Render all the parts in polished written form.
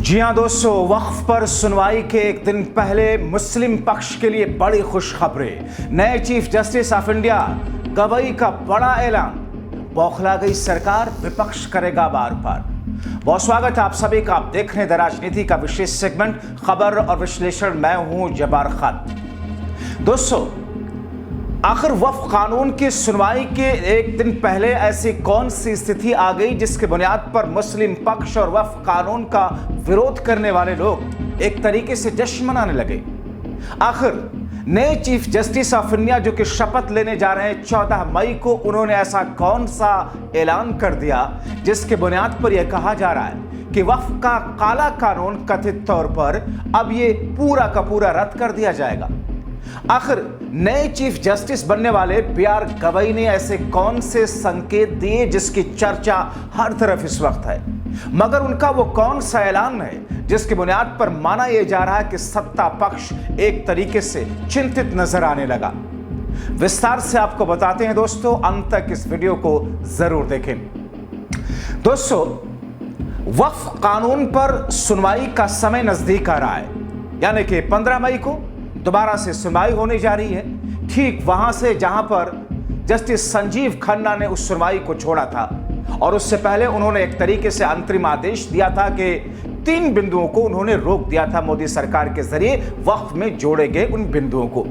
जी हाँ दोस्तों, वक्फ पर सुनवाई के एक दिन पहले मुस्लिम पक्ष के लिए बड़ी खुशखबरी। नए chief justice of India Gavai का बड़ा ऐलान। बौखला गई सरकार, विपक्ष करेगा बार बार। बहुत स्वागत है आप सभी का। आप देख रहे हैं द राजनीति का विशेष सेगमेंट खबर और विश्लेषण। मैं हूं जब्बार खान। दोस्तों, आखिर वक्फ कानून की सुनवाई के एक दिन पहले ऐसी कौन सी स्थिति आ गई जिसके बुनियाद पर मुस्लिम पक्ष और वक्फ कानून का विरोध करने वाले लोग एक तरीके से जश्न मनाने लगे। आखिर नए चीफ जस्टिस ऑफ इंडिया जो कि शपथ लेने जा रहे हैं 14 मई को, उन्होंने ऐसा कौन सा ऐलान कर दिया जिसके बुनियाद पर यह कहा जा रहा है कि वक्फ का काला कानून कथित तौर पर अब ये पूरा का पूरा रद्द कर दिया जाएगा। आखिर नए चीफ जस्टिस बनने वाले बी.आर. गवई ने ऐसे कौन से संकेत दिए जिसकी चर्चा हर तरफ इस वक्त है, मगर उनका वो कौन सा ऐलान है जिसकी बुनियाद पर माना यह जा रहा है कि सत्ता पक्ष एक तरीके से चिंतित नजर आने लगा। विस्तार से आपको बताते हैं दोस्तों, अंत तक इस वीडियो को जरूर देखें। दोस्तों, वक्फ कानून पर सुनवाई का समय नजदीक आ रहा है, यानी कि 15 मई को दोबारा से सुनवाई होने जा रही है। ठीक वहां से जहां पर जस्टिस संजीव खन्ना ने उस सुनवाई को छोड़ा था, और उससे पहले उन्होंने एक तरीके से अंतरिम आदेश दिया था कि 3 बिंदुओं को उन्होंने रोक दिया था मोदी सरकार के जरिए वक्फ में जोड़े गए उन बिंदुओं को।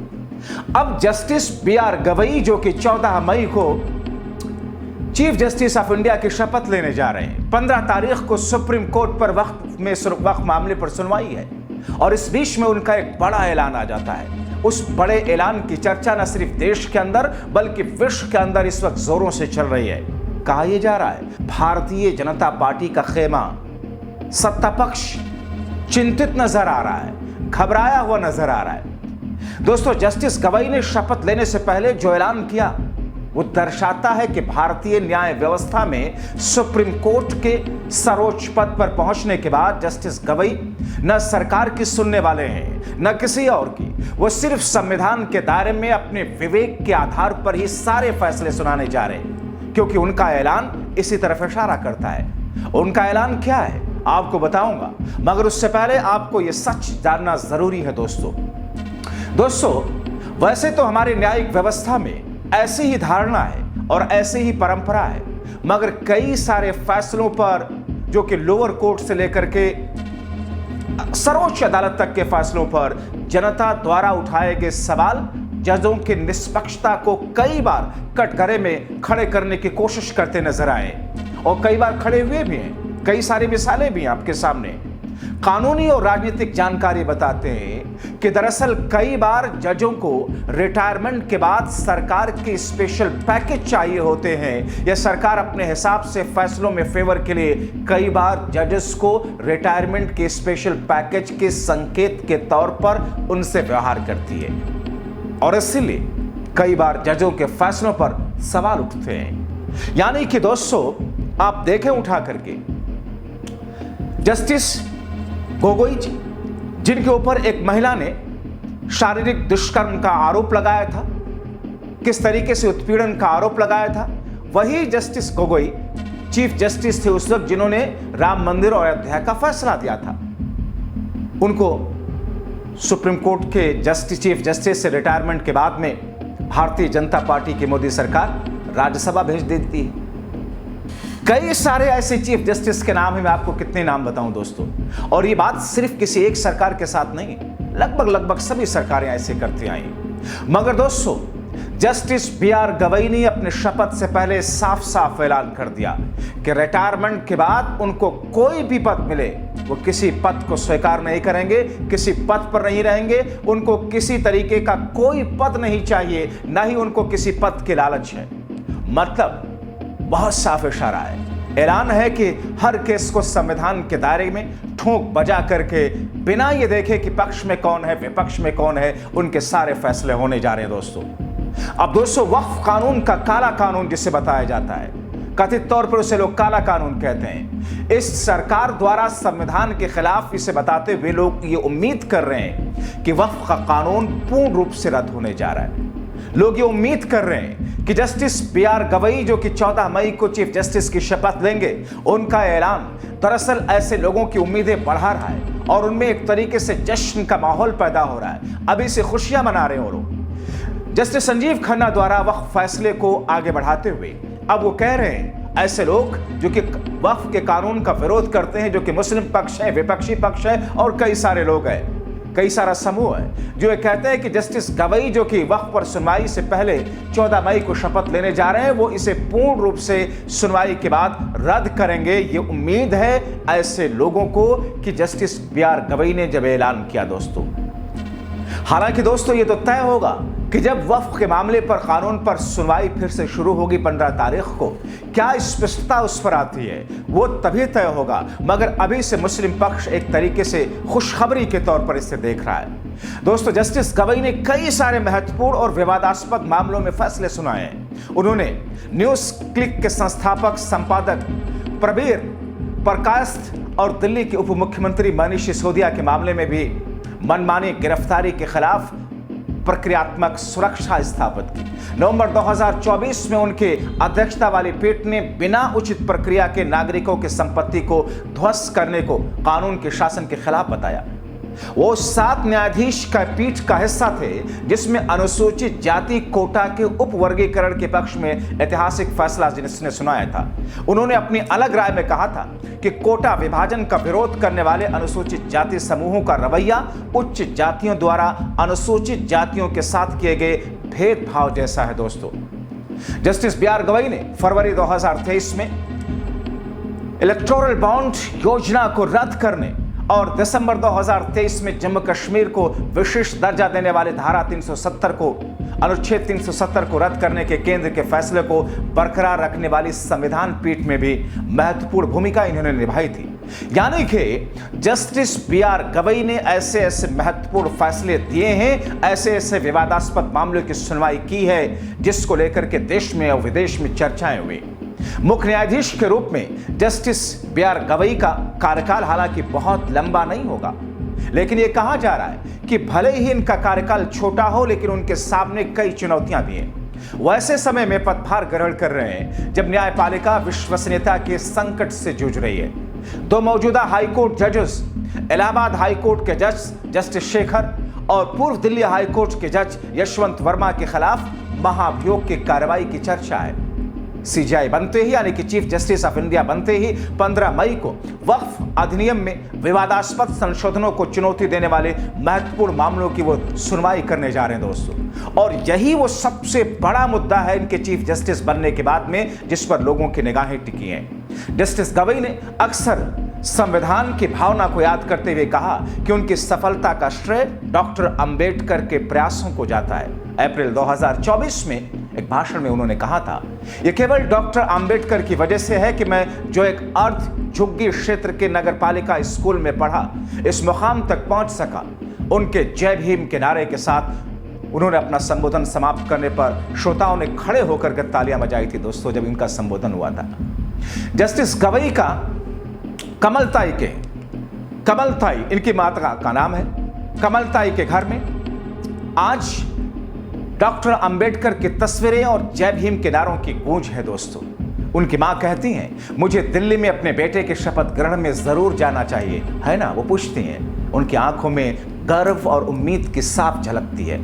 अब जस्टिस बी.आर. गवई जो कि 14 मई को चीफ जस्टिस ऑफ इंडिया की शपथ लेने जा रहे हैं, 15 तारीख को सुप्रीम कोर्ट पर वक्फ मामले पर सुनवाई है, और इस बीच में उनका एक बड़ा ऐलान आ जाता है। उस बड़े ऐलान की चर्चा न सिर्फ देश के अंदर बल्कि विश्व के अंदर इस वक्त जोरों से चल रही है। कहा यह जा रहा है भारतीय जनता पार्टी का खेमा, सत्ता पक्ष चिंतित नजर आ रहा है, घबराया हुआ नजर आ रहा है। दोस्तों, जस्टिस गवई ने शपथ लेने से पहले जो ऐलान किया वो दर्शाता है कि भारतीय न्याय व्यवस्था में सुप्रीम कोर्ट के सर्वोच्च पद पर पहुंचने के बाद जस्टिस गवई न सरकार की सुनने वाले हैं न किसी और की। वो सिर्फ संविधान के दायरे में अपने विवेक के आधार पर ही सारे फैसले सुनाने जा रहे हैं, क्योंकि उनका ऐलान इसी तरफ इशारा करता है। उनका ऐलान क्या है आपको बताऊंगा, मगर उससे पहले आपको यह सच जानना जरूरी है। दोस्तों, वैसे तो हमारी न्यायिक व्यवस्था में ऐसी ही धारणा है और ऐसी ही परंपरा है, मगर कई सारे फैसलों पर जो कि लोअर कोर्ट से लेकर के सर्वोच्च अदालत तक के फैसलों पर जनता द्वारा उठाए गए सवाल जजों की निष्पक्षता को कई बार कटघरे में खड़े करने की कोशिश करते नजर आए, और कई बार खड़े हुए भी हैं। कई सारी मिसालें भी हैं आपके सामने। कानूनी और राजनीतिक जानकारी बताते हैं कि दरअसल कई बार जजों को रिटायरमेंट के बाद सरकार के स्पेशल पैकेज चाहिए होते हैं, या सरकार अपने हिसाब से फैसलों में फेवर के लिए कई बार जजेस को रिटायरमेंट के स्पेशल पैकेज के संकेत के तौर पर उनसे व्यवहार करती है, और इसीलिए कई बार जजों के फैसलों पर सवाल उठते हैं। यानी कि दोस्तों, आप देखें उठा करके जस्टिस गोगोई जी, जिनके ऊपर एक महिला ने शारीरिक दुष्कर्म का आरोप लगाया था, किस तरीके से उत्पीड़न का आरोप लगाया था, वही जस्टिस गोगोई चीफ जस्टिस थे उस वक्त जिन्होंने राम मंदिर और अयोध्या का फैसला दिया था। उनको सुप्रीम कोर्ट के चीफ जस्टिस से रिटायरमेंट के बाद में भारतीय जनता पार्टी की मोदी सरकार राज्यसभा भेज देती है। कई सारे ऐसे चीफ जस्टिस के नाम है, मैं आपको कितने नाम बताऊं दोस्तों। और ये बात सिर्फ किसी एक सरकार के साथ नहीं, लगभग सभी सरकारें ऐसे करती आई। मगर दोस्तों, जस्टिस बी.आर. गवई ने अपने शपथ से पहले साफ साफ ऐलान कर दिया कि रिटायरमेंट के बाद उनको कोई भी पद मिले वो किसी पद को स्वीकार नहीं करेंगे, किसी पद पर नहीं रहेंगे, उनको किसी तरीके का कोई पद नहीं चाहिए, ना ही उनको किसी पद की लालच है। मतलब बहुत साफ इशारा है, ऐलान है कि हर केस को संविधान के दायरे में ठोक बजा करके बिना ये देखे कि पक्ष में कौन है विपक्ष में कौन है, उनके सारे फैसले होने जा रहे हैं दोस्तों। अब दोस्तों, वक्फ कानून का काला कानून जिसे बताया जाता है, कथित तौर पर उसे लोग काला कानून कहते हैं। इस सरकार द्वारा संविधान के खिलाफ इसे बताते हुए लोग ये उम्मीद कर रहे हैं कि वक्फ का कानून पूर्ण रूप से रद्द होने जा रहा है। लोग ये उम्मीद कर रहे हैं कि जस्टिस बी.आर. गवई जो कि 14 मई को चीफ जस्टिस की शपथ लेंगे, उनका ऐलान दरअसल ऐसे लोगों की उम्मीदें बढ़ा रहा है और उनमें एक तरीके से जश्न का माहौल पैदा हो रहा है। अभी से खुशियां मना रहे हैं वो लोग। जस्टिस संजीव खन्ना द्वारा वक्फ फैसले को आगे बढ़ाते हुए अब वो कह रहे हैं, ऐसे लोग जो कि वक्फ के कानून का विरोध करते हैं, जो कि मुस्लिम पक्ष है, विपक्षी पक्ष है और कई सारे लोग हैं, कई सारा समूह है जो ये कहते हैं कि जस्टिस गवई जो कि वक्फ पर सुनवाई से पहले 14 मई को शपथ लेने जा रहे हैं, वो इसे पूर्ण रूप से सुनवाई के बाद रद्द करेंगे। ये उम्मीद है ऐसे लोगों को कि जस्टिस बी.आर. गवई ने जब ऐलान किया दोस्तों। हालांकि दोस्तों ये तो तय होगा कि जब वक्फ के मामले पर कानून पर सुनवाई फिर से शुरू होगी 15 तारीख को, क्या स्पष्टता उस पर आती है वो तभी तय होगा। मगर अभी से मुस्लिम पक्ष एक तरीके से खुशखबरी के तौर पर इसे देख रहा है। दोस्तों जस्टिस गवई ने कई सारे महत्वपूर्ण और विवादास्पद मामलों में फैसले सुनाए हैं। उन्होंने न्यूज क्लिक के संस्थापक संपादक प्रबीर प्रकाश और दिल्ली के उप मुख्यमंत्री मनीष सिसोदिया के मामले में भी मनमानी गिरफ्तारी के खिलाफ प्रक्रियात्मक सुरक्षा स्थापित की। नवंबर 2024 में उनके अध्यक्षता वाली पीठ ने बिना उचित प्रक्रिया के नागरिकों की संपत्ति को ध्वस्त करने को कानून के शासन के खिलाफ बताया। वो 7 न्यायाधीश का पीठ का हिस्सा थे जिसमें अनुसूचित जाति कोटा के उपवर्गीकरण के पक्ष में ऐतिहासिक फैसला जिसने सुनाया था। उन्होंने अपनी अलग राय में कहा था कि कोटा विभाजन का विरोध करने वाले अनुसूचित जाति समूहों का रवैया उच्च जातियों द्वारा अनुसूचित जातियों के साथ किए गए भेदभाव जैसा है। दोस्तों जस्टिस बी.आर. गवई ने फरवरी 2023 में इलेक्टोरल बॉन्ड योजना को रद्द करने और दिसंबर 2023 में जम्मू कश्मीर को विशेष दर्जा देने वाले धारा 370 को अनुच्छेद 370 को रद्द करने के केंद्र के फैसले को बरकरार रखने वाली संविधान पीठ में भी महत्वपूर्ण भूमिका इन्होंने निभाई थी। यानी कि जस्टिस बी.आर. गवई ने ऐसे ऐसे महत्वपूर्ण फैसले दिए हैं, ऐसे ऐसे विवादास्पद मामलों की सुनवाई की है जिसको लेकर के देश में और विदेश में चर्चाएं हुई। मुख्य न्यायाधीश के रूप में जस्टिस बी.आर. गवई का कार्यकाल हालांकि बहुत लंबा नहीं होगा, लेकिन यह कहा जा रहा है कि भले ही इनका कार्यकाल छोटा हो लेकिन उनके सामने कई चुनौतियां भी हैं। वैसे समय में पदभार ग्रहण कर रहे हैं जब न्यायपालिका विश्वसनीयता के संकट से जूझ रही है। 2 मौजूदा हाईकोर्ट जजेस, इलाहाबाद हाईकोर्ट के जज जस्टिस शेखर और पूर्व दिल्ली हाईकोर्ट के जज यशवंत वर्मा के खिलाफ महाभियोग की कार्रवाई की चर्चा है। सीजेआई बनते ही यानी कि चीफ जस्टिस ऑफ इंडिया बनते ही 15 मई को वक्फ अधिनियम में विवादास्पद संशोधनों को चुनौती देने वाले महत्वपूर्ण मामलों की वो सुनवाई करने जा रहे हैं दोस्तों। और यही वो सबसे बड़ा मुद्दा है इनके चीफ जस्टिस बनने के बाद में जिस पर लोगों की निगाहें टिकी हैं। जस्टिस गवई ने अक्सर संविधान की भावना को याद करते हुए कहा कि उनकी सफलता का श्रेय डॉक्टर अंबेडकर के प्रयासों को जाता है। अप्रैल 2024 में एक भाषण में उन्होंने कहा था, यह केवल डॉक्टर अंबेडकर की वजह से है कि मैं जो एक अर्ध झुग्गी क्षेत्र के नगरपालिका स्कूल में पढ़ा इस मुकाम तक पहुंच सका। उनके जय भीम के नारे के साथ उन्होंने अपना संबोधन समाप्त करने पर श्रोताओं ने खड़े होकर के तालियां बजाई थी दोस्तों जब इनका संबोधन हुआ था। जस्टिस गवई का कमलताई इनकी माता का नाम है। कमलताई के घर में आज डॉक्टर अंबेडकर की तस्वीरें और जय भीम के नारों की गूंज है दोस्तों। उनकी मां कहती हैं, मुझे दिल्ली में अपने बेटे के शपथ ग्रहण में जरूर जाना चाहिए, है ना? वो पूछती हैं। उनकी आंखों में गर्व और उम्मीद की साफ झलकती है।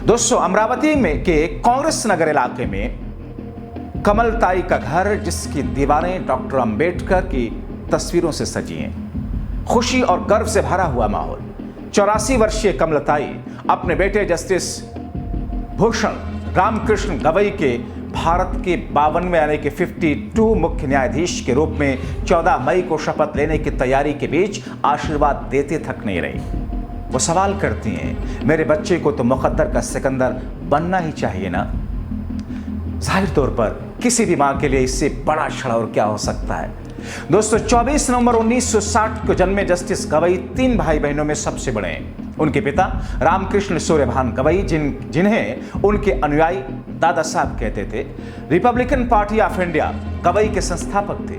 दोस्तों अमरावती में के कांग्रेस नगर इलाके में कमलताई का घर, जिसकी दीवारें डॉक्टर अंबेडकर की तस्वीरों से सजी हैं। खुशी और गर्व से भरा हुआ माहौल। 84 वर्षीय कमलताई अपने बेटे जस्टिस भूषण रामकृष्ण गवई के भारत के 52वें यानी कि 52 मुख्य न्यायाधीश के रूप में 14 मई को शपथ लेने की तैयारी के बीच आशीर्वाद देते थक नहीं रही। वो सवाल करती हैं, मेरे बच्चे को तो मुकद्दर का सिकंदर बनना ही चाहिए ना। जाहिर तौर पर किसी भी मां के लिए इससे बड़ा क्षण और क्या हो सकता है। दोस्तों 24 नवंबर 1960 को जन्मे जस्टिस गवई 3 भाई बहनों में सबसे बड़े हैं। उनके पिता रामकृष्ण सूर्यभान गवई जिन्हें उनके अनुयायी दादा साहब कहते थे, Republican party of India Gavai के संस्थापक थे।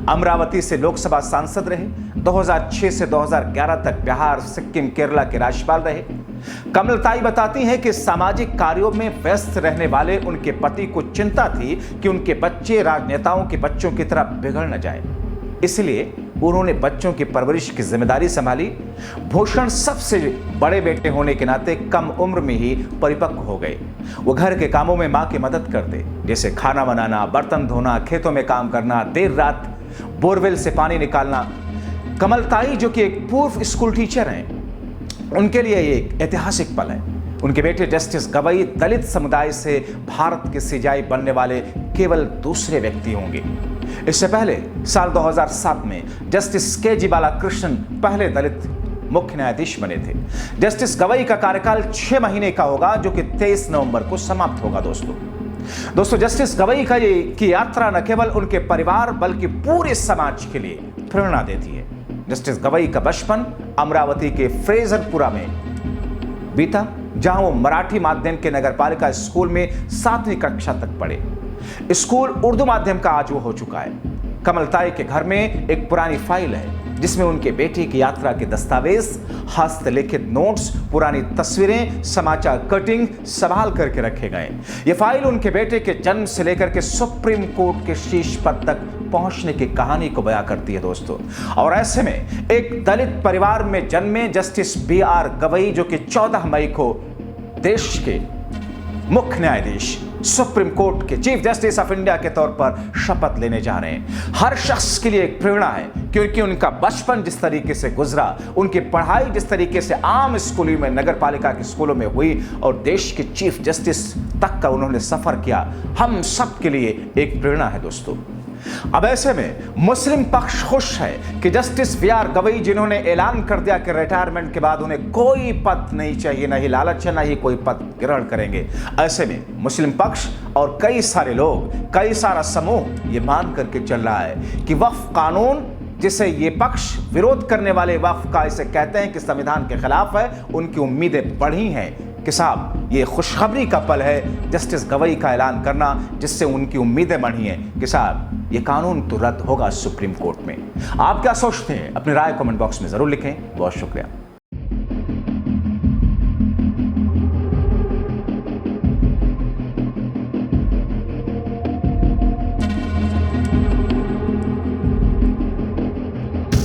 अमरावती से लोकसभा सांसद रहे। 2006 से 2011 तक बिहार, सिक्किम, केरला के राज्यपाल रहे। कमलताई बताती हैं कि सामाजिक कार्यों में व्यस्त रहने वाले उनके पति को चिंता थी कि उनके बच्चे राजनेताओं के बच्चों की तरह बिगड़ न जाए, इसलिए उन्होंने बच्चों की परवरिश की जिम्मेदारी संभाली। भूषण सबसे बड़े बेटे होने के नाते कम उम्र में ही परिपक्व हो गए। वो घर के कामों में मां की मदद करते, जैसे खाना बनाना, बर्तन धोना, खेतों में काम करना, देर रात बोरवेल से पानी निकालना। कमलताई जो कि एक पूर्व स्कूल टीचर हैं, उनके लिए ये एक ऐतिहासिक पल है। उनके बेटे जस्टिस गवई दलित समुदाय से भारत के सीजेआई बनने वाले केवल दूसरे व्यक्ति होंगे। इससे पहले साल 2007 में जस्टिस के.जी. बालाकृष्णन पहले दलित मुख्य न्यायाधीश बने थे। जस्टिस गवई का कार्यकाल 6 महीने का होगा, जो कि 23 नवंबर को समाप्त होगा। दोस्तों जस्टिस गवई की यात्रा न केवल उनके परिवार बल्कि पूरे समाज के लिए प्रेरणा देती है। जस्टिस गवई का बचपन अमरावती के फ्रेजरपुरा में बीता, जहां वो मराठी माध्यम के नगरपालिका स्कूल में 7वीं कक्षा तक पढ़े। स्कूल उर्दू माध्यम का आज वो हो चुका है। कमलताई के घर में एक पुरानी फाइल है जिसमें उनके बेटे की यात्रा के दस्तावेज, हस्तलिखित नोट्स, पुरानी तस्वीरें, समाचार कटिंग संभाल करके रखे गए। ये फाइल उनके बेटे के जन्म से लेकर के सुप्रीम कोर्ट के शीर्ष पद तक पहुंचने की कहानी को बयां करती है दोस्तों। और ऐसे में एक दलित परिवार में जन्मे जस्टिस B.R. गवई, जो कि 14 मई को देश के मुख्य न्यायाधीश, सुप्रीम कोर्ट के चीफ जस्टिस ऑफ इंडिया के तौर पर शपथ लेने जा रहे हैं, हर शख्स के लिए एक प्रेरणा है, क्योंकि उनका बचपन जिस तरीके से गुजरा, उनकी पढ़ाई जिस तरीके से आम स्कूलों में, नगरपालिका के स्कूलों में हुई और देश के चीफ जस्टिस तक का उन्होंने सफर किया, हम सब के लिए एक प्रेरणा है दोस्तों। अब ऐसे में मुस्लिम पक्ष खुश है कि जस्टिस B.R. गवई, जिन्होंने ऐलान कर दिया कि रिटायरमेंट के बाद उन्हें कोई पद नहीं चाहिए, नहीं लालच है, नहीं कोई पद ग्रहण करेंगे, ऐसे में मुस्लिम पक्ष और कई सारे लोग, कई सारा समूह ये मान करके चल रहा है कि वक्फ कानून, जिसे ये पक्ष विरोध करने वाले वक्फ का इसे कहते हैं कि संविधान के खिलाफ है, उनकी उम्मीदें बढ़ी हैं कि साहब ये खुशखबरी का पल है जस्टिस गवई का ऐलान करना, जिससे उनकी उम्मीदें बढ़ी हैं कि साहब ये कानून तो रद्द होगा सुप्रीम कोर्ट में। आप क्या सोचते हैं? अपनी राय कमेंट बॉक्स में जरूर लिखें। बहुत शुक्रिया।